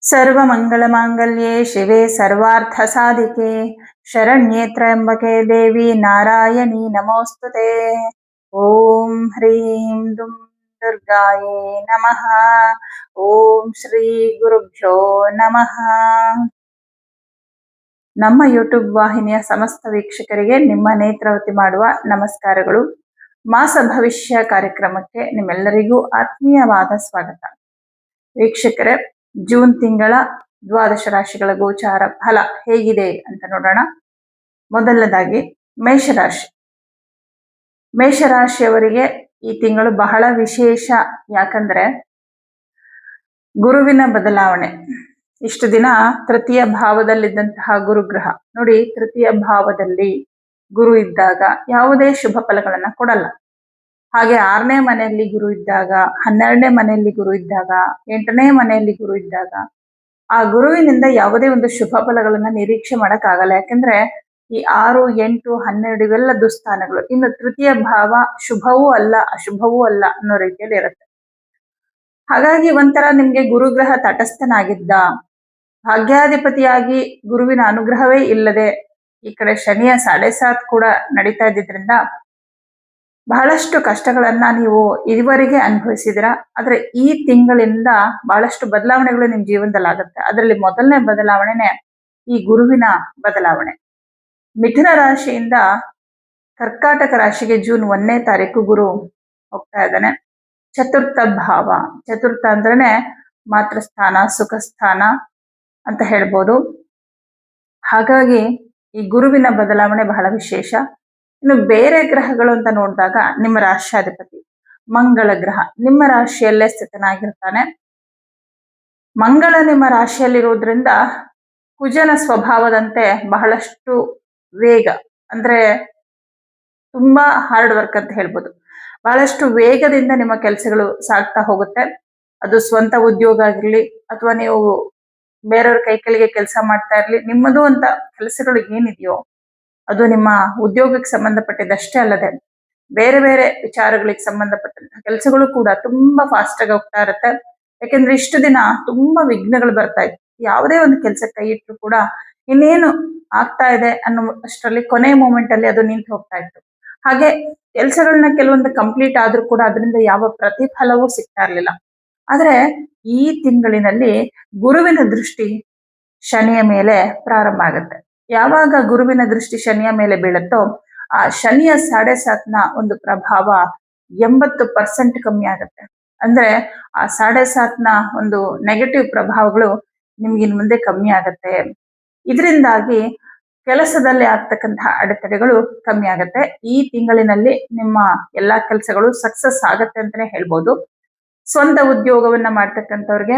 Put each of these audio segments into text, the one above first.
ಸರ್ವಮಂಗಳಮಾಂಗಲ್ಯೆ ಶಿವೆ ಸರ್ವಾರ್ಥಸಾಧಿಕೆ ಶರಣ್ಯೇ ತ್ರ್ಯಂಬಕೆ ದೇವಿ ನಾರಾಯಣಿ ನಮೋಸ್ತುತೆ. ಓಂ ಹ್ರೀಂ ದುಂ ದುರ್ಗಾಯೇ ನಮಃ. ಓಂ ಶ್ರೀ ಗುರುಭ್ಯೋ ನಮಃ. ನಮ್ಮ ಯೂಟ್ಯೂಬ್ ವಾಹಿನಿಯ ಸಮಸ್ತ ವೀಕ್ಷಕರಿಗೆ ನಿಮ್ಮ ನೇತ್ರಾವತಿ ಮಾಡುವ ನಮಸ್ಕಾರಗಳು. ಮಾಸ ಭವಿಷ್ಯ ಕಾರ್ಯಕ್ರಮಕ್ಕೆ ನಿಮ್ಮೆಲ್ಲರಿಗೂ ಆತ್ಮೀಯವಾದ ಸ್ವಾಗತ. ವೀಕ್ಷಕರೇ, ಜೂನ್ ತಿಂಗಳ ದ್ವಾದಶ ರಾಶಿಗಳ ಗೋಚಾರ ಫಲ ಹೇಗಿದೆ ಅಂತ ನೋಡೋಣ. ಮೊದಲನೇದಾಗಿ ಮೇಷರಾಶಿ. ಮೇಷರಾಶಿಯವರಿಗೆ ಈ ತಿಂಗಳು ಬಹಳ ವಿಶೇಷ. ಯಾಕಂದ್ರೆ ಗುರುವಿನ ಬದಲಾವಣೆ. ಇಷ್ಟು ದಿನ ತೃತೀಯ ಭಾವದಲ್ಲಿದ್ದಂತಹ ಗುರುಗ್ರಹ ನೋಡಿ, ತೃತೀಯ ಭಾವದಲ್ಲಿ ಗುರು ಇದ್ದಾಗ ಯಾವುದೇ ಶುಭ ಫಲಗಳನ್ನ ಕೊಡಲ್ಲ. ಹಾಗೆ 6ನೇ ಮನೆಯಲ್ಲಿ ಗುರು ಇದ್ದಾಗ, 12ನೇ ಮನೆಯಲ್ಲಿ ಗುರು ಇದ್ದಾಗ, 8ನೇ ಮನೆಯಲ್ಲಿ ಗುರು ಇದ್ದಾಗ ಆ ಗುರುವಿನಿಂದ ಯಾವುದೇ ಒಂದು ಶುಭ ಫಲಗಳನ್ನ ನಿರೀಕ್ಷೆ ಮಾಡಕ್ಕಾಗಲ್ಲ. ಯಾಕಂದ್ರೆ ಈ 6, 8, 12 ಇವೆಲ್ಲ ದುಸ್ಥಾನಗಳು. ಇನ್ನು ತೃತೀಯ ಭಾವ ಶುಭವೂ ಅಲ್ಲ ಅಶುಭವೂ ಅಲ್ಲ ಅನ್ನೋ ರೀತಿಯಲ್ಲಿ ಇರುತ್ತೆ. ಹಾಗಾಗಿ ಒಂಥರ ನಿಮ್ಗೆ ಗುರುಗ್ರಹ ತಟಸ್ಥನಾಗಿದ್ದ, ಭಾಗ್ಯಾಧಿಪತಿಯಾಗಿ ಗುರುವಿನ ಅನುಗ್ರಹವೇ ಇಲ್ಲದೆ ಈ ಕಡೆ ಶನಿಯ 7.5 ಕೂಡ ನಡೀತಾ ಇದ್ದಿದ್ರಿಂದ ಬಹಳಷ್ಟು ಕಷ್ಟಗಳನ್ನ ನೀವು ಇದುವರೆಗೆ ಅನುಭವಿಸಿದಿರ. ಆದ್ರೆ ಈ ತಿಂಗಳಿಂದ ಬಹಳಷ್ಟು ಬದಲಾವಣೆಗಳು ನಿಮ್ ಜೀವನದಲ್ಲಿ ಆಗುತ್ತೆ. ಅದರಲ್ಲಿ ಮೊದಲನೇ ಬದಲಾವಣೆನೆ ಈ ಗುರುವಿನ ಬದಲಾವಣೆ. ಮಿಥುನ ರಾಶಿಯಿಂದ ಕರ್ಕಾಟಕ ರಾಶಿಗೆ ಜೂನ್ 1ನೇ ತಾರೀಕು ಗುರು ಹೋಗ್ತಾ ಇದ್ದಾನೆ. ಚತುರ್ಥ ಭಾವ. ಚತುರ್ಥ ಅಂದ್ರೇನೆ ಮಾತೃಸ್ಥಾನ, ಸುಖ ಸ್ಥಾನ ಅಂತ ಹೇಳ್ಬೋದು. ಹಾಗಾಗಿ ಈ ಗುರುವಿನ ಬದಲಾವಣೆ ಬಹಳ ವಿಶೇಷ. ಇನ್ನು ಬೇರೆ ಗ್ರಹಗಳು ಅಂತ ನೋಡಿದಾಗ ನಿಮ್ಮ ರಾಶ್ಯಾಧಿಪತಿ ಮಂಗಳ ಗ್ರಹ ನಿಮ್ಮ ರಾಶಿಯಲ್ಲೇ ಸ್ಥಿತನಾಗಿರ್ತಾನೆ. ಮಂಗಳ ನಿಮ್ಮ ರಾಶಿಯಲ್ಲಿರೋದ್ರಿಂದ ಕುಜನ ಸ್ವಭಾವದಂತೆ ಬಹಳಷ್ಟು ವೇಗ, ಅಂದ್ರೆ ತುಂಬಾ ಹಾರ್ಡ್ ವರ್ಕ್ ಅಂತ ಹೇಳ್ಬೋದು. ಬಹಳಷ್ಟು ವೇಗದಿಂದ ನಿಮ್ಮ ಕೆಲಸಗಳು ಸಾಗ್ತಾ ಹೋಗುತ್ತೆ. ಅದು ಸ್ವಂತ ಉದ್ಯೋಗ ಆಗಿರ್ಲಿ ಅಥವಾ ನೀವು ಬೇರೆಯವ್ರ ಕೈ ಕೆಳಗೆ ಕೆಲಸ ಮಾಡ್ತಾ ಇರ್ಲಿ, ನಿಮ್ಮದು ಅಂತ ಕೆಲಸಗಳು ಏನಿದೆಯೋ ಅದು ನಿಮ್ಮ ಉದ್ಯೋಗಕ್ಕೆ ಸಂಬಂಧಪಟ್ಟಿದ್ದಷ್ಟೇ ಅಲ್ಲದೆ ಬೇರೆ ಬೇರೆ ವಿಚಾರಗಳಿಗೆ ಸಂಬಂಧಪಟ್ಟಂತಹ ಕೆಲಸಗಳು ಕೂಡ ತುಂಬಾ ಫಾಸ್ಟ್ ಆಗಿ ಹೋಗ್ತಾ ಇರುತ್ತೆ. ಯಾಕೆಂದ್ರೆ ಇಷ್ಟು ದಿನ ತುಂಬಾ ವಿಘ್ನಗಳು ಬರ್ತಾ ಇತ್ತು. ಯಾವುದೇ ಒಂದು ಕೆಲಸ ಕೈ ಇಟ್ಟರು ಕೂಡ ಇನ್ನೇನು ಆಗ್ತಾ ಇದೆ ಅನ್ನೋ ಅಷ್ಟರಲ್ಲಿ ಕೊನೆ ಮೂಮೆಂಟ್ ಅಲ್ಲಿ ಅದು ನಿಂತು ಹೋಗ್ತಾ ಇತ್ತು. ಹಾಗೆ ಕೆಲಸಗಳನ್ನ ಕೆಲವೊಂದು ಕಂಪ್ಲೀಟ್ ಆದ್ರೂ ಕೂಡ ಅದರಿಂದ ಯಾವ ಪ್ರತಿಫಲವೂ ಸಿಗ್ತಾ ಇರ್ಲಿಲ್ಲ. ಆದ್ರೆ ಈ ತಿಂಗಳಿನಲ್ಲಿ ಗುರುವಿನ ದೃಷ್ಟಿ ಶನಿಯ ಮೇಲೆ ಪ್ರಾರಂಭ ಆಗುತ್ತೆ. ಯಾವಾಗ ಗುರುವಿನ ದೃಷ್ಟಿ ಶನಿಯ ಮೇಲೆ ಬೀಳುತ್ತೋ ಆ ಶನಿಯ 7.5ನ ಒಂದು ಪ್ರಭಾವ 80% ಕಮ್ಮಿ ಆಗುತ್ತೆ. ಅಂದ್ರೆ ಆ 7.5ನ ಒಂದು ನೆಗೆಟಿವ್ ಪ್ರಭಾವಗಳು ನಿಮ್ಗೆ ಇನ್ ಮುಂದೆ ಕಮ್ಮಿ ಆಗುತ್ತೆ. ಇದರಿಂದಾಗಿ ಕೆಲಸದಲ್ಲಿ ಆಗ್ತಕ್ಕಂತಹ ಅಡೆತಡೆಗಳು ಕಮ್ಮಿ ಆಗುತ್ತೆ. ಈ ತಿಂಗಳಿನಲ್ಲಿ ನಿಮ್ಮ ಎಲ್ಲಾ ಕೆಲಸಗಳು ಸಕ್ಸಸ್ ಆಗತ್ತೆ ಅಂತಾನೆ ಹೇಳ್ಬೋದು. ಸ್ವಂತ ಉದ್ಯೋಗವನ್ನ ಮಾಡ್ತಕ್ಕಂಥವ್ರಿಗೆ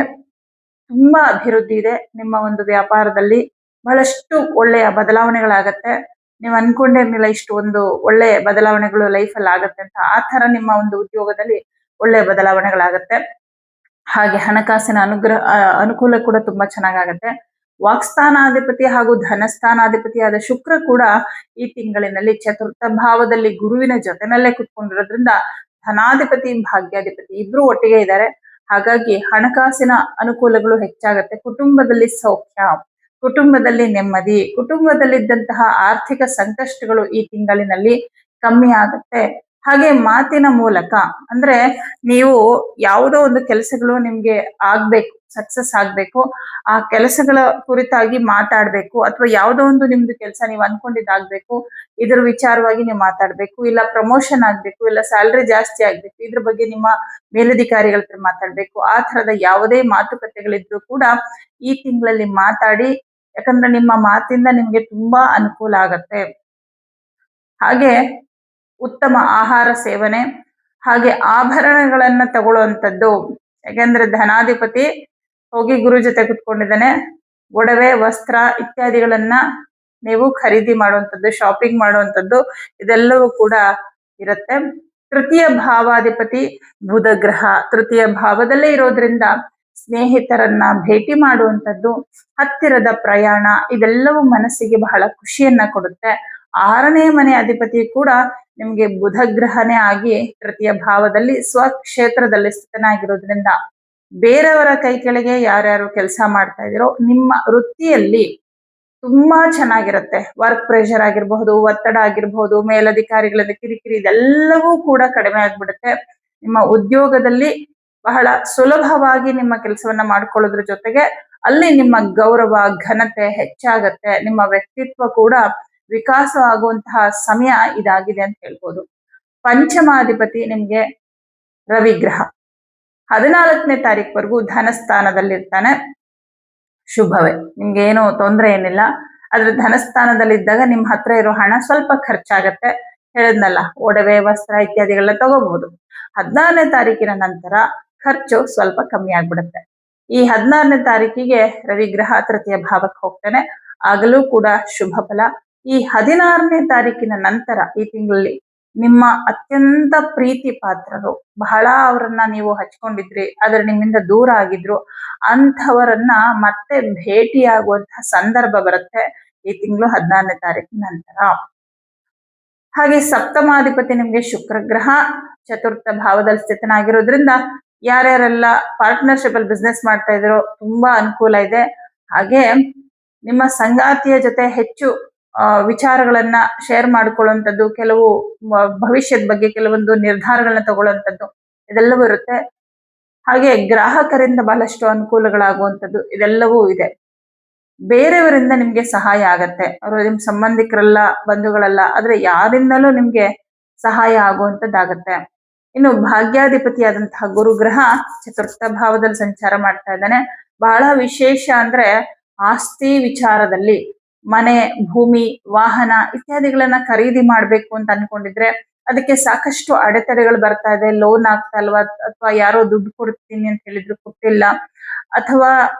ತುಂಬಾ ಅಭಿವೃದ್ಧಿ ಇದೆ. ನಿಮ್ಮ ಒಂದು ವ್ಯಾಪಾರದಲ್ಲಿ ಬಹಳಷ್ಟು ಒಳ್ಳೆಯ ಬದಲಾವಣೆಗಳಾಗತ್ತೆ. ನೀವು ಅನ್ಕೊಂಡಿರ್ಲಿಲ್ಲ ಇಷ್ಟು ಒಂದು ಒಳ್ಳೆಯ ಬದಲಾವಣೆಗಳು ಲೈಫಲ್ಲಿ ಆಗತ್ತೆ ಅಂತ. ಆ ತರ ನಿಮ್ಮ ಒಂದು ಉದ್ಯೋಗದಲ್ಲಿ ಒಳ್ಳೆಯ ಬದಲಾವಣೆಗಳಾಗತ್ತೆ. ಹಾಗೆ ಹಣಕಾಸಿನ ಅನುಕೂಲ ಕೂಡ ತುಂಬಾ ಚೆನ್ನಾಗಾಗತ್ತೆ. ವಾಕ್ಸ್ಥಾನಾಧಿಪತಿ ಹಾಗೂ ಧನಸ್ಥಾನಾಧಿಪತಿಯಾದ ಶುಕ್ರ ಕೂಡ ಈ ತಿಂಗಳಿನಲ್ಲಿ ಚತುರ್ಥ ಭಾವದಲ್ಲಿ ಗುರುವಿನ ಜೊತೆನಲ್ಲೇ ಕುತ್ಕೊಂಡಿರೋದ್ರಿಂದ ಧನಾಧಿಪತಿ ಭಾಗ್ಯಾಧಿಪತಿ ಇಬ್ರು ಒಟ್ಟಿಗೆ ಇದ್ದಾರೆ. ಹಾಗಾಗಿ ಹಣಕಾಸಿನ ಅನುಕೂಲಗಳು ಹೆಚ್ಚಾಗತ್ತೆ. ಕುಟುಂಬದಲ್ಲಿ ಸೌಖ್ಯ, ಕುಟುಂಬದಲ್ಲಿ ನೆಮ್ಮದಿ, ಕುಟುಂಬದಲ್ಲಿದ್ದಂತಹ ಆರ್ಥಿಕ ಸಂಕಷ್ಟಗಳು ಈ ತಿಂಗಳಿನಲ್ಲಿ ಕಮ್ಮಿ ಆಗುತ್ತೆ. ಹಾಗೆ ಮಾತಿನ ಮೂಲಕ, ಅಂದ್ರೆ ನೀವು ಯಾವುದೋ ಒಂದು ಕೆಲಸಗಳು ನಿಮ್ಗೆ ಆಗ್ಬೇಕು, ಸಕ್ಸಸ್ ಆಗ್ಬೇಕು, ಆ ಕೆಲಸಗಳ ಕುರಿತಾಗಿ ಮಾತಾಡ್ಬೇಕು, ಅಥವಾ ಯಾವುದೋ ಒಂದು ನಿಮ್ದು ಕೆಲಸ ನೀವು ಅನ್ಕೊಂಡಿದ್ದಾಗ್ಬೇಕು, ಇದ್ರ ವಿಚಾರವಾಗಿ ನೀವು ಮಾತಾಡ್ಬೇಕು, ಇಲ್ಲ ಪ್ರಮೋಷನ್ ಆಗ್ಬೇಕು, ಇಲ್ಲ ಸ್ಯಾಲ್ರಿ ಜಾಸ್ತಿ ಆಗ್ಬೇಕು, ಇದ್ರ ಬಗ್ಗೆ ನಿಮ್ಮ ಮೇಲಧಿಕಾರಿಗಳ ಹತ್ರ ಮಾತಾಡ್ಬೇಕು. ಆ ತರದ ಯಾವುದೇ ಮಾತುಕತೆಗಳಿದ್ರು ಕೂಡ ಈ ತಿಂಗಳಲ್ಲಿ ಮಾತಾಡಿ. ಯಾಕಂದ್ರೆ ನಿಮ್ಮ ಮಾತಿಂದ ನಿಮ್ಗೆ ತುಂಬಾ ಅನುಕೂಲ ಆಗತ್ತೆ. ಹಾಗೆ ಉತ್ತಮ ಆಹಾರ ಸೇವನೆ, ಹಾಗೆ ಆಭರಣಗಳನ್ನ ತಗೊಳ್ಳುವಂಥದ್ದು. ಯಾಕಂದ್ರೆ ಧನಾಧಿಪತಿ ಹೋಗಿ ಗುರು ಜೊತೆ ಕುತ್ಕೊಂಡಿದ್ದಾನೆ. ಒಡವೆ, ವಸ್ತ್ರ ಇತ್ಯಾದಿಗಳನ್ನ ನೀವು ಖರೀದಿ ಮಾಡುವಂಥದ್ದು, ಶಾಪಿಂಗ್ ಮಾಡುವಂಥದ್ದು ಇದೆಲ್ಲವೂ ಕೂಡ ಇರುತ್ತೆ. ತೃತೀಯ ಭಾವಾಧಿಪತಿ ಬುಧ ಗ್ರಹ ತೃತೀಯ ಭಾವದಲ್ಲೇ ಇರೋದ್ರಿಂದ ಸ್ನೇಹಿತರನ್ನ ಭೇಟಿ ಮಾಡುವಂಥದ್ದು, ಹತ್ತಿರದ ಪ್ರಯಾಣ ಇದೆಲ್ಲವೂ ಮನಸ್ಸಿಗೆ ಬಹಳ ಖುಷಿಯನ್ನ ಕೊಡುತ್ತೆ. 6ನೇ ಮನೆ ಅಧಿಪತಿ ಕೂಡ ನಿಮ್ಗೆ ಬುಧ ಗ್ರಹನೇ ಆಗಿ ತೃತೀಯ ಭಾವದಲ್ಲಿ ಸ್ವಕ್ಷೇತ್ರದಲ್ಲಿ ಸ್ಥಿತನಾಗಿರೋದ್ರಿಂದ ಬೇರೆಯವರ ಕೈ ಕೆಳಗೆ ಯಾರ್ಯಾರು ಕೆಲಸ ಮಾಡ್ತಾ ಇದೀರೋ ನಿಮ್ಮ ವೃತ್ತಿಯಲ್ಲಿ ತುಂಬಾ ಚೆನ್ನಾಗಿರುತ್ತೆ. ವರ್ಕ್ ಪ್ರೆಷರ್ ಆಗಿರಬಹುದು, ಒತ್ತಡ ಆಗಿರಬಹುದು, ಮೇಲಧಿಕಾರಿಗಳಿಂದ ಕಿರಿಕಿರಿ ಇದೆಲ್ಲವೂ ಕೂಡ ಕಡಿಮೆ ಆಗ್ಬಿಡುತ್ತೆ. ನಿಮ್ಮ ಉದ್ಯೋಗದಲ್ಲಿ ಬಹಳ ಸುಲಭವಾಗಿ ನಿಮ್ಮ ಕೆಲಸವನ್ನ ಮಾಡ್ಕೊಳ್ಳೋದ್ರ ಜೊತೆಗೆ ಅಲ್ಲಿ ನಿಮ್ಮ ಗೌರವ ಘನತೆ ಹೆಚ್ಚಾಗತ್ತೆ. ನಿಮ್ಮ ವ್ಯಕ್ತಿತ್ವ ಕೂಡ ವಿಕಾಸ ಆಗುವಂತಹ ಸಮಯ ಇದಾಗಿದೆ ಅಂತ ಹೇಳ್ಬೋದು. ಪಂಚಮಾಧಿಪತಿ ನಿಮ್ಗೆ ರವಿಗ್ರಹ 14ನೇ ತಾರೀಕುವರೆಗೂ ಧನಸ್ಥಾನದಲ್ಲಿರ್ತಾನೆ. ಶುಭವೇ, ನಿಮ್ಗೆ ಏನು ತೊಂದರೆ ಏನಿಲ್ಲ. ಆದ್ರೆ ಧನಸ್ಥಾನದಲ್ಲಿದ್ದಾಗ ನಿಮ್ ಹತ್ರ ಇರೋ ಹಣ ಸ್ವಲ್ಪ ಖರ್ಚಾಗತ್ತೆ. ಹೇಳಿದ್ನಲ್ಲ, ಒಡವೆ ವಸ್ತ್ರ ಇತ್ಯಾದಿಗಳನ್ನ ತಗೋಬಹುದು. 16ನೇ ತಾರೀಕಿನ ನಂತರ ಖರ್ಚು ಸ್ವಲ್ಪ ಕಮ್ಮಿ ಆಗ್ಬಿಡುತ್ತೆ. ಈ 16ನೇ ತಾರೀಕಿಗೆ ರವಿಗ್ರಹ ತೃತೀಯ ಭಾವಕ್ಕೆ ಹೋಗ್ತಾನೆ, ಆಗಲೂ ಕೂಡ ಶುಭ ಫಲ. ಈ 16ನೇ ತಾರೀಕಿನ ನಂತರ ಈ ತಿಂಗಳಲ್ಲಿ ನಿಮ್ಮ ಅತ್ಯಂತ ಪ್ರೀತಿ ಪಾತ್ರರು, ಬಹಳ ಅವರನ್ನ ನೀವು ಹಚ್ಕೊಂಡಿದ್ರಿ, ಆದ್ರೆ ನಿಮ್ಮಿಂದ ದೂರ ಆಗಿದ್ರು, ಅಂಥವರನ್ನ ಮತ್ತೆ ಭೇಟಿಯಾಗುವಂತಹ ಸಂದರ್ಭ ಬರುತ್ತೆ ಈ ತಿಂಗಳು 16ನೇ ತಾರೀಕಿನ ನಂತರ. ಹಾಗೆ ಸಪ್ತಮಾಧಿಪತಿ ನಿಮ್ಗೆ ಶುಕ್ರ ಗ್ರಹ ಚತುರ್ಥ ಭಾವದಲ್ಲಿ ಸ್ಥಿತನಾಗಿರೋದ್ರಿಂದ ಯಾರ್ಯಾರೆಲ್ಲ ಪಾರ್ಟ್ನರ್ಶಿಪ್ ಅಲ್ಲಿ ಬಿಸ್ನೆಸ್ ಮಾಡ್ತಾ ಇದ್ರೋ ತುಂಬಾ ಅನುಕೂಲ ಇದೆ. ಹಾಗೆ ನಿಮ್ಮ ಸಂಗಾತಿಯ ಜೊತೆ ಹೆಚ್ಚು ವಿಚಾರಗಳನ್ನ ಶೇರ್ ಮಾಡ್ಕೊಳ್ಳುವಂಥದ್ದು, ಕೆಲವು ಭವಿಷ್ಯದ ಬಗ್ಗೆ ಕೆಲವೊಂದು ನಿರ್ಧಾರಗಳನ್ನ ತಗೊಳ್ಳುವಂಥದ್ದು ಇದೆಲ್ಲವೂ ಇರುತ್ತೆ. ಹಾಗೆ ಗ್ರಾಹಕರಿಂದ ಬಹಳಷ್ಟು ಅನುಕೂಲಗಳಾಗುವಂಥದ್ದು ಇದೆಲ್ಲವೂ ಇದೆ. ಬೇರೆಯವರಿಂದ ನಿಮ್ಗೆ ಸಹಾಯ ಆಗತ್ತೆ. ಅವರು ನಿಮ್ ಸಂಬಂಧಿಕರಲ್ಲ, ಬಂಧುಗಳಲ್ಲ, ಆದ್ರೆ ಯಾರಿಂದಲೂ ನಿಮ್ಗೆ ಸಹಾಯ ಆಗುವಂಥದ್ದಾಗತ್ತೆ. ಇನ್ನು ಭಾಗ್ಯಾಧಿಪತಿಯಾದಂತಹ ಗುರುಗ್ರಹ ಚತುರ್ಥ ಭಾವದಲ್ಲಿ ಸಂಚಾರ ಮಾಡ್ತಾ ಇದ್ದಾನೆ. ಬಹಳ ವಿಶೇಷ ಅಂದ್ರೆ ಆಸ್ತಿ ವಿಚಾರದಲ್ಲಿ ಮನೆ, ಭೂಮಿ, ವಾಹನ ಇತ್ಯಾದಿಗಳನ್ನ ಖರೀದಿ ಮಾಡ್ಬೇಕು ಅಂತ ಅನ್ಕೊಂಡಿದ್ರೆ ಅದಕ್ಕೆ ಸಾಕಷ್ಟು ಅಡೆತಡೆಗಳು ಬರ್ತಾ ಇದೆ. ಲೋನ್ ಆಗ್ತಾ ಇಲ್ವಾ, ಅಥವಾ ಯಾರೋ ದುಡ್ಡು ಕೊಡ್ತೀನಿ ಅಂತ ಹೇಳಿದ್ರು ಕೊಟ್ಟಿಲ್ಲ, ಅಥವಾ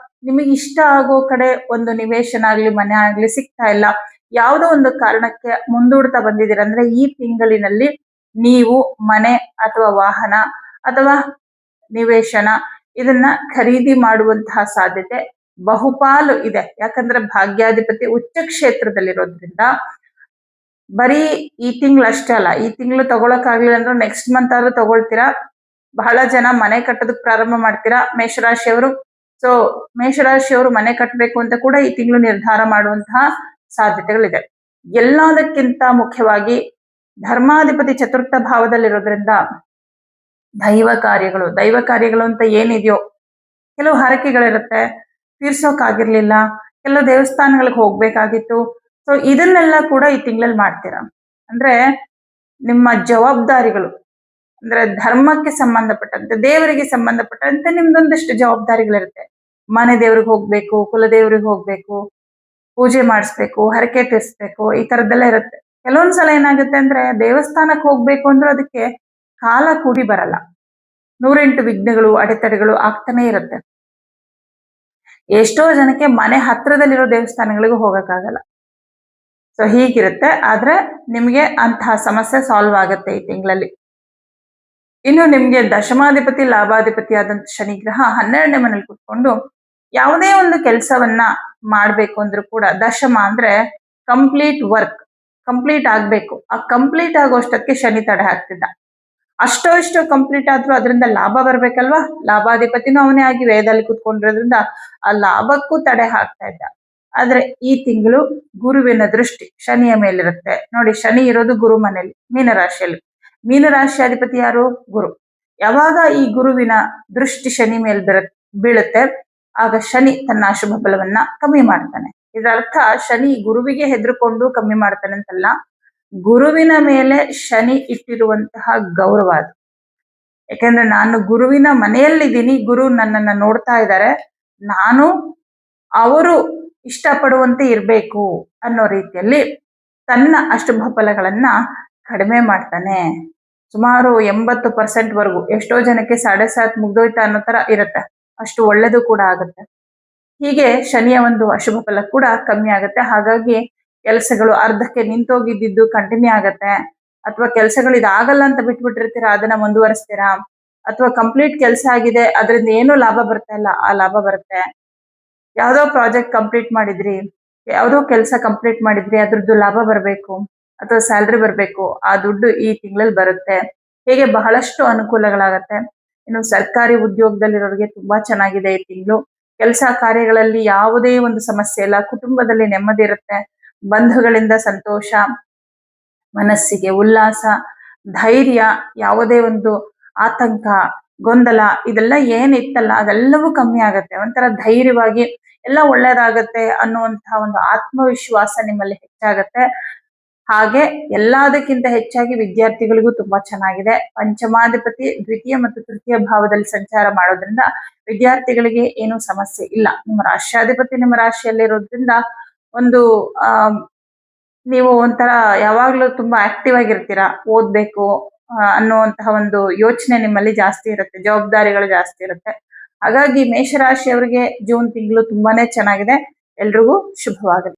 ನಿಮಗೆ ಇಷ್ಟ ಆಗೋ ಕಡೆ ಒಂದು ನಿವೇಶನ ಆಗ್ಲಿ ಮನೆ ಆಗ್ಲಿ ಸಿಗ್ತಾ ಇಲ್ಲ, ಯಾವುದೋ ಒಂದು ಕಾರಣಕ್ಕೆ ಮುಂದೂಡ್ತಾ ಬಂದಿದ್ದೀರ ಅಂದ್ರೆ ಈ ತಿಂಗಳಿನಲ್ಲಿ ನೀವು ಮನೆ ಅಥವಾ ವಾಹನ ಅಥವಾ ನಿವೇಶನ ಇದನ್ನ ಖರೀದಿ ಮಾಡುವಂತಹ ಸಾಧ್ಯತೆ ಬಹುಪಾಲು ಇದೆ. ಯಾಕಂದ್ರೆ ಭಾಗ್ಯಾಧಿಪತಿ ಉಚ್ಚ ಕ್ಷೇತ್ರದಲ್ಲಿರೋದ್ರಿಂದ ಬರೀ ಈ ತಿಂಗಳು ಅಷ್ಟೇ ಅಲ್ಲ, ಈ ತಿಂಗಳು ತಗೊಳಕ್ಕಾಗ್ಲಿಲ್ಲ ಅಂದ್ರೆ ನೆಕ್ಸ್ಟ್ ಮಂತ್ ಆದ್ರೂ ತಗೊಳ್ತೀರಾ. ಬಹಳ ಜನ ಮನೆ ಕಟ್ಟೋದಕ್ಕೆ ಪ್ರಾರಂಭ ಮಾಡ್ತೀರಾ ಮೇಷರಾಶಿಯವರು. ಸೊ ಮೇಷರಾಶಿಯವರು ಮನೆ ಕಟ್ಟಬೇಕು ಅಂತ ಕೂಡ ಈ ತಿಂಗಳು ನಿರ್ಧಾರ ಮಾಡುವಂತಹ ಸಾಧ್ಯತೆಗಳಿದೆ. ಎಲ್ಲದಕ್ಕಿಂತ ಮುಖ್ಯವಾಗಿ ಧರ್ಮಾಧಿಪತಿ ಚತುರ್ಥ ಭಾವದಲ್ಲಿರೋದ್ರಿಂದ ದೈವ ಕಾರ್ಯಗಳು ಅಂತ ಏನಿದೆಯೋ, ಕೆಲವು ಹರಕೆಗಳಿರುತ್ತೆ, ತೀರ್ಸೋಕಾಗಿರ್ಲಿಲ್ಲ, ಕೆಲವು ದೇವಸ್ಥಾನಗಳಿಗೆ ಹೋಗ್ಬೇಕಾಗಿತ್ತು. ಸೊ ಇದನ್ನೆಲ್ಲ ಕೂಡ ಈ ತಿಂಗಳಲ್ಲಿ ಮಾಡ್ತೀರಾ. ಅಂದ್ರೆ ನಿಮ್ಮ ಜವಾಬ್ದಾರಿಗಳು, ಅಂದ್ರೆ ಧರ್ಮಕ್ಕೆ ಸಂಬಂಧಪಟ್ಟಂತೆ, ದೇವರಿಗೆ ಸಂಬಂಧಪಟ್ಟಂತೆ ನಿಮ್ದೊಂದಿಷ್ಟು ಜವಾಬ್ದಾರಿಗಳಿರುತ್ತೆ. ಮನೆ ದೇವ್ರಿಗೆ ಹೋಗ್ಬೇಕು, ಕುಲದೇವ್ರಿಗೆ ಹೋಗ್ಬೇಕು, ಪೂಜೆ ಮಾಡಿಸ್ಬೇಕು, ಹರಕೆ ತೀರ್ಸ್ಬೇಕು, ಈ ತರದ್ದೆಲ್ಲ ಇರುತ್ತೆ. ಕೆಲವೊಂದ್ಸಲ ಏನಾಗುತ್ತೆ ಅಂದ್ರೆ ದೇವಸ್ಥಾನಕ್ಕೆ ಹೋಗ್ಬೇಕು ಅಂದ್ರೆ ಅದಕ್ಕೆ ಕಾಲ ಕೂಡಿ ಬರಲ್ಲ. 108 ವಿಘ್ನಗಳು ಅಡೆತಡೆಗಳು ಆಗ್ತಾನೆ ಇರುತ್ತೆ. ಎಷ್ಟೋ ಜನಕ್ಕೆ ಮನೆ ಹತ್ರದಲ್ಲಿರೋ ದೇವಸ್ಥಾನಗಳಿಗೂ ಹೋಗಕ್ಕಾಗಲ್ಲ. ಸೊ ಹೀಗಿರುತ್ತೆ. ಆದ್ರೆ ನಿಮ್ಗೆ ಅಂತಹ ಸಮಸ್ಯೆ ಸಾಲ್ವ್ ಆಗುತ್ತೆ ಈ ತಿಂಗಳಲ್ಲಿ. ಇನ್ನು ನಿಮ್ಗೆ ದಶಮಾಧಿಪತಿ ಲಾಭಾಧಿಪತಿ ಆದಂತ ಶನಿಗ್ರಹ 12ನೇ ಮನೇಲಿ ಕುತ್ಕೊಂಡು ಯಾವುದೇ ಒಂದು ಕೆಲಸವನ್ನ ಮಾಡ್ಬೇಕು ಅಂದ್ರೂ ಕೂಡ, ದಶಮ ಅಂದ್ರೆ ಕಂಪ್ಲೀಟ್ ವರ್ಕ್ ಕಂಪ್ಲೀಟ್ ಆಗ್ಬೇಕು, ಆ ಕಂಪ್ಲೀಟ್ ಆಗೋಷ್ಟಕ್ಕೆ ಶನಿ ತಡೆ ಹಾಕ್ತಿದ್ದ. ಅಷ್ಟೋ ಇಷ್ಟೋ ಕಂಪ್ಲೀಟ್ ಆದ್ರೂ ಅದರಿಂದ ಲಾಭ ಬರ್ಬೇಕಲ್ವಾ, ಲಾಭಾಧಿಪತಿನೂ ಅವನೇ ಆಗಿ ವೇದಲ್ಲಿ ಕುತ್ಕೊಂಡಿರೋದ್ರಿಂದ ಆ ಲಾಭಕ್ಕೂ ತಡೆ ಹಾಕ್ತಾ ಇದ್ದ. ಆದ್ರೆ ಈ ತಿಂಗಳು ಗುರುವಿನ ದೃಷ್ಟಿ ಶನಿಯ ಮೇಲಿರುತ್ತೆ ನೋಡಿ. ಶನಿ ಇರೋದು ಗುರು ಮನೆಯಲ್ಲಿ, ಮೀನರಾಶಿಯಲ್ಲಿ. ಮೀನರಾಶಿ ಅಧಿಪತಿ ಯಾರು? ಗುರು. ಯಾವಾಗ ಈ ಗುರುವಿನ ದೃಷ್ಟಿ ಶನಿ ಮೇಲೆ ಬೀಳುತ್ತೆ ಆಗ ಶನಿ ತನ್ನ ಅಶುಭ ಫಲವನ್ನ ಕಮ್ಮಿ ಮಾಡ್ತಾನೆ. ಇದರ ಅರ್ಥ ಶನಿ ಗುರುವಿಗೆ ಹೆದರ್ಕೊಂಡು ಕಮ್ಮಿ ಮಾಡ್ತಾನೆ ಅಂತಲ್ಲ, ಗುರುವಿನ ಮೇಲೆ ಶನಿ ಇಟ್ಟಿರುವಂತಹ ಗೌರವ ಅದು. ಯಾಕಂದ್ರೆ ನಾನು ಗುರುವಿನ ಮನೆಯಲ್ಲಿದ್ದೀನಿ, ಗುರು ನನ್ನನ್ನ ನೋಡ್ತಾ ಇದ್ದಾರೆ, ನಾನು ಅವರು ಇಷ್ಟಪಡುವಂತೆ ಇರ್ಬೇಕು ಅನ್ನೋ ರೀತಿಯಲ್ಲಿ ತನ್ನ ಅಶುಭ ಫಲಗಳನ್ನ ಕಡಿಮೆ ಮಾಡ್ತಾನೆ. ಸುಮಾರು 80% ವರೆಗೂ, ಎಷ್ಟೋ ಜನಕ್ಕೆ 7.5 ಮುಗ್ದೋಯ್ತಾ ಅನ್ನೋ ತರ ಇರುತ್ತೆ, ಅಷ್ಟು ಒಳ್ಳೇದು ಕೂಡ ಆಗುತ್ತೆ. ಹೀಗೆ ಶನಿಯ ಒಂದು ಅಶುಭ ಫಲ ಕೂಡ ಕಮ್ಮಿ ಆಗುತ್ತೆ. ಹಾಗಾಗಿ ಕೆಲಸಗಳು ಅರ್ಧಕ್ಕೆ ನಿಂತೋಗಿದ್ದು ಕಂಟಿನ್ಯೂ ಆಗತ್ತೆ, ಅಥವಾ ಕೆಲಸಗಳು ಇದಾಗಲ್ಲ ಅಂತ ಬಿಟ್ಬಿಟ್ಟಿರ್ತೀರಾ, ಅದನ್ನ ಮುಂದುವರಿಸ್ತೀರಾ, ಅಥವಾ ಕಂಪ್ಲೀಟ್ ಕೆಲಸ ಆಗಿದೆ ಅದರಿಂದ ಏನು ಲಾಭ ಬರ್ತಾ ಇಲ್ಲ, ಆ ಲಾಭ ಬರುತ್ತೆ. ಯಾವುದೋ ಪ್ರಾಜೆಕ್ಟ್ ಕಂಪ್ಲೀಟ್ ಮಾಡಿದ್ರಿ, ಯಾವುದೋ ಕೆಲಸ ಕಂಪ್ಲೀಟ್ ಮಾಡಿದ್ರಿ, ಅದ್ರದ್ದು ಲಾಭ ಬರಬೇಕು ಅಥವಾ ಸ್ಯಾಲ್ರಿ ಬರಬೇಕು, ಆ ದುಡ್ಡು ಈ ತಿಂಗಳಲ್ಲಿ ಬರುತ್ತೆ. ಹೀಗೆ ಬಹಳಷ್ಟು ಅನುಕೂಲಗಳಾಗತ್ತೆ. ಇನ್ನು ಸರ್ಕಾರಿ ಉದ್ಯೋಗದಲ್ಲಿರೋರಿಗೆ ತುಂಬಾ ಚೆನ್ನಾಗಿದೆ ಈ ತಿಂಗಳು. ಕೆಲಸ ಕಾರ್ಯಗಳಲ್ಲಿ ಯಾವುದೇ ಒಂದು ಸಮಸ್ಯೆ ಇಲ್ಲ, ಕುಟುಂಬದಲ್ಲಿ ನೆಮ್ಮದಿ ಇರುತ್ತೆ, ಬಂಧುಗಳಿಂದ ಸಂತೋಷ, ಮನಸ್ಸಿಗೆ ಉಲ್ಲಾಸ, ಧೈರ್ಯ, ಯಾವುದೇ ಒಂದು ಆತಂಕ, ಗೊಂದಲ ಇದೆಲ್ಲ ಏನಿತ್ತಲ್ಲ ಅದೆಲ್ಲವೂ ಕಮ್ಮಿ ಆಗತ್ತೆ. ಒಂಥರ ಧೈರ್ಯವಾಗಿ ಎಲ್ಲ ಒಳ್ಳೇದಾಗತ್ತೆ ಅನ್ನುವಂತಹ ಒಂದು ಆತ್ಮವಿಶ್ವಾಸ ನಿಮ್ಮಲ್ಲಿ ಹೆಚ್ಚಾಗತ್ತೆ. ಹಾಗೆ ಎಲ್ಲದಕ್ಕಿಂತ ಹೆಚ್ಚಾಗಿ ವಿದ್ಯಾರ್ಥಿಗಳಿಗೂ ತುಂಬಾ ಚೆನ್ನಾಗಿದೆ. ಪಂಚಮಾಧಿಪತಿ ದ್ವಿತೀಯ ಮತ್ತು ತೃತೀಯ ಭಾವದಲ್ಲಿ ಸಂಚಾರ ಮಾಡೋದ್ರಿಂದ ವಿದ್ಯಾರ್ಥಿಗಳಿಗೆ ಏನು ಸಮಸ್ಯೆ ಇಲ್ಲ. ನಿಮ್ಮ ರಾಷ್ಟ್ರಾಧಿಪತಿ ನಿಮ್ಮ ರಾಶಿಯಲ್ಲಿರೋದ್ರಿಂದ ಒಂದು ಆ ನೀವು ಒಂಥರ ಯಾವಾಗ್ಲೂ ತುಂಬಾ ಆಕ್ಟಿವ್ ಆಗಿರ್ತೀರಾ, ಓದ್ಬೇಕು ಅನ್ನುವಂತಹ ಒಂದು ಯೋಚನೆ ನಿಮ್ಮಲ್ಲಿ ಜಾಸ್ತಿ ಇರುತ್ತೆ, ಜವಾಬ್ದಾರಿಗಳು ಜಾಸ್ತಿ ಇರುತ್ತೆ. ಹಾಗಾಗಿ ಮೇಷರಾಶಿಯವರಿಗೆ ಜೂನ್ ತಿಂಗಳು ತುಂಬಾನೇ ಚೆನ್ನಾಗಿದೆ. ಎಲ್ರಿಗೂ ಶುಭವಾಗಲಿ.